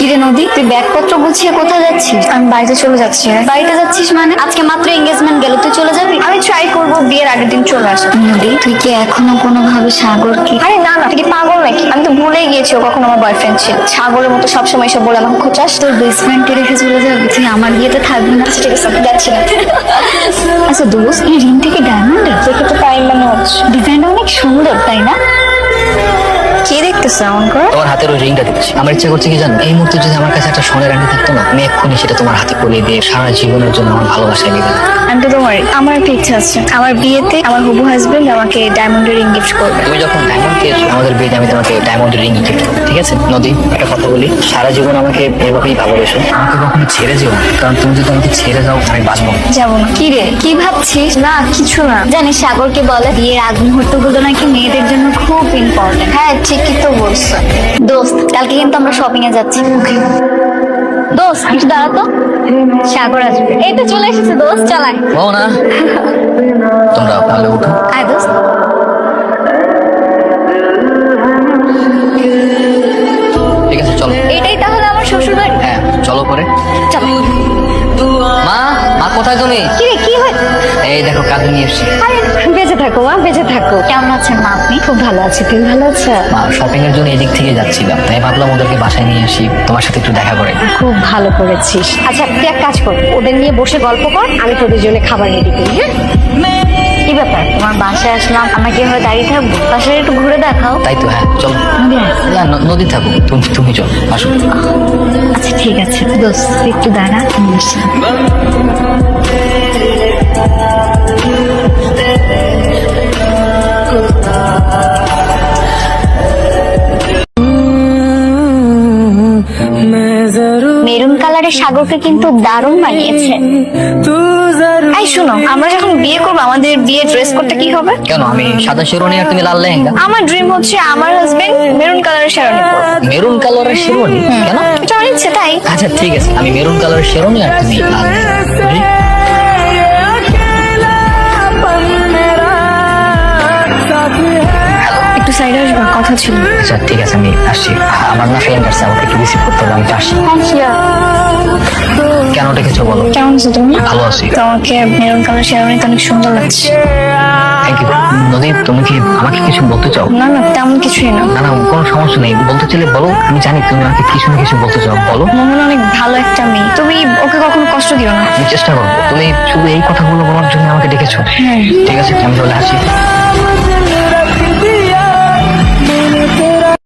কিরে নদী, তুই ব্যাগপত্র গুছিয়ে কোথায় যাচ্ছিস? আমি বাড়িতে চলে যাচ্ছি। বাড়িতে যাচ্ছিস মানে? আজকে মাত্র এঙ্গেজমেন্ট গেল, তুই চলে যাবি? আমি ট্রাই করবো বিয়ের আগের দিন চলে আসা। নদী, তুই কি এখনো কোনোভাবে সাগরকে? আরে না না, তুই কি পাগল নাকি? আমি তো ভুলেই গিয়েছি ও কখনো আমার বয়ফ্রেন্ড ছিল। ছাগলের মতো সবসময় এসব বলে আমাকে খোঁচাস। তোর বেস্ট ফ্রেন্ডকে রেখে চলে যাবি? তুই আমার বিয়েতে থাকবি না? আচ্ছা ঠিক আছে, আমি যাচ্ছি না। আচ্ছা দোস্ত, এই রিং থেকে ডায়মন্ড দেখে তো তাই মনে হচ্ছে। ডিজাইনটা অনেক সুন্দর, তাই না? কে দেখতেছে এমন করে? তোমার হাতের ওই রিংটা দিচ্ছি। আমার ইচ্ছা করছে কি জানো, এই মুহূর্তে যদি আমার কাছে একটা সোনার আংটি থাকতো না, আমি এক্ষুনি সেটা তোমার হাতে পরিয়ে দিয়ে সারা জীবনের জন্য আমার ভালোবাসায় নিয়ে গেলাম। আমি তো তোমার আমার একটা ইচ্ছা আছে, আমার বিয়েতে আমার হবু হাজবেন্ড আমাকে ডায়মন্ডের রিং গিফট করবে। তুমি যখন ডায়মন্ড পেয়েছো, আমাদের বিয়েতে আমি তোমাকে ডায়মন্ডের রিং গিফট করবো, ঠিক আছে? নদী, একটা কথা বলি, সারা জীবন আমাকে এভাবেই ভালোবেসো, আমাকে কখনো ছেড়ে যেও না, কারণ তুমি যদি আমাকে ছেড়ে যাও আমি বাঁচবো না। যাবো না। কি রে, কি ভাবছিস? না কিছু না। জানিস সাগরকে বলে বিয়ের আগ মুহূর্তগুলো নাকি মেয়েদের জন্য খুব ইম্পর্টেন্ট। হ্যাঁ ঠিকই তো বলছো। দোস্ত, কালকে কিন্তু আমরা শপিং এ যাচ্ছি। দোস্ত একটু দাঁড়া তো, সাগর আসবে। এই তো চলে এসেছে দোস্ত, চালাই। ও না, তোমরা তাহলে উঠো। আয় দোস্ত। ঠিক আছে চলো। এটাই তাহলে আমার শ্বশুর বাড়ি? হ্যাঁ চলো পরে। চলো। মা, মা কোথায় তুমি? কি রে, কি হয়? এই দেখো কাঁদে নিয়ে এসছি। আরে বেঁচে থাকো মা, বেঁচে থাকো। কেমন আছেন মা আপনি? খুব ভালো আছি, তুমি ভালো আছো? মা, শপিং এর জন্য এদিক থেকে যাচ্ছিলাম, তাই ভাবলাম ওদেরকে বাসায় নিয়ে আসি, তোমার সাথে একটু দেখা করে। খুব ভালো করেছিস। আচ্ছা তুই এক কাজ কর, ওদের নিয়ে বসে গল্প কর, আমি তোদের জন্য খাবার রেডি করি। হ্যাঁ কি ব্যাপার, তোমার বাসায় আসলাম, আমাকে এভাবে দাঁড়িয়ে থাকবো? বাসায় একটু ঘুরে দেখাও। তাই তো, হ্যাঁ চলো। নদী আয়। না নদী থাকো, তুমি চলো, আসো। আচ্ছা ঠিক আছে দোস্ত, তুই একটু দাঁড়া, আমি আসছি। মেরুন কালারের সাগরকে কিন্তু দারুণ মানিয়েছে। এই শোনো, আমরা যখন বিয়ে করবো আমাদের বিয়ে ড্রেস কোডটা কি হবে? কেন, আমি সাদা শেরওয়ানি আর তুমি লাল লেহেঙ্গা? আমার ড্রিম হচ্ছে আমার হাজবেন্ড মেরুন কালারের শেরওয়ানি পরবে। মেরুন কালারের শেরওয়ানি? কেন? এটা আমার ইচ্ছে তাই। আচ্ছা ঠিক আছে, আমি মেরুন কালারের শেরওয়ানি আর তুমি লাল লেহেঙ্গা। একটু সাইডে আসবা, কথা ছিল। আচ্ছা ঠিক আছে, আমি আসছি। আমার না ফ্রেন্ড আসছে, আমাকে একটু রিসিভ করতে হবে, আমি তো আসছি। কেন ডেকেছো বলো? কেমন আছো তুমি? ভালো আছি। তোমাকে মেরুন কালার শেরওয়ানিতে অনেক সুন্দর লাগছে। Thank you. নদী, তুমি কি আমাকে কিছু বলতে চাও? না না, তেমন কিছুই না। না না, কোনো সমস্যা নেই, বলতে চাইলে বলো, আমি জানি তুমি আমাকে কিছু না কিছু বলতে চাও, বলো। মোহন অনেক ভালো একটা মেয়ে, তুমি ওকে কখনো কষ্ট দিও না। আমি চেষ্টা করবো। তুমি শুধু এই কথাগুলো বলার জন্য আমাকে ডেকেছো? হ্যাঁ। ঠিক আছে, আমি তাহলে আসি।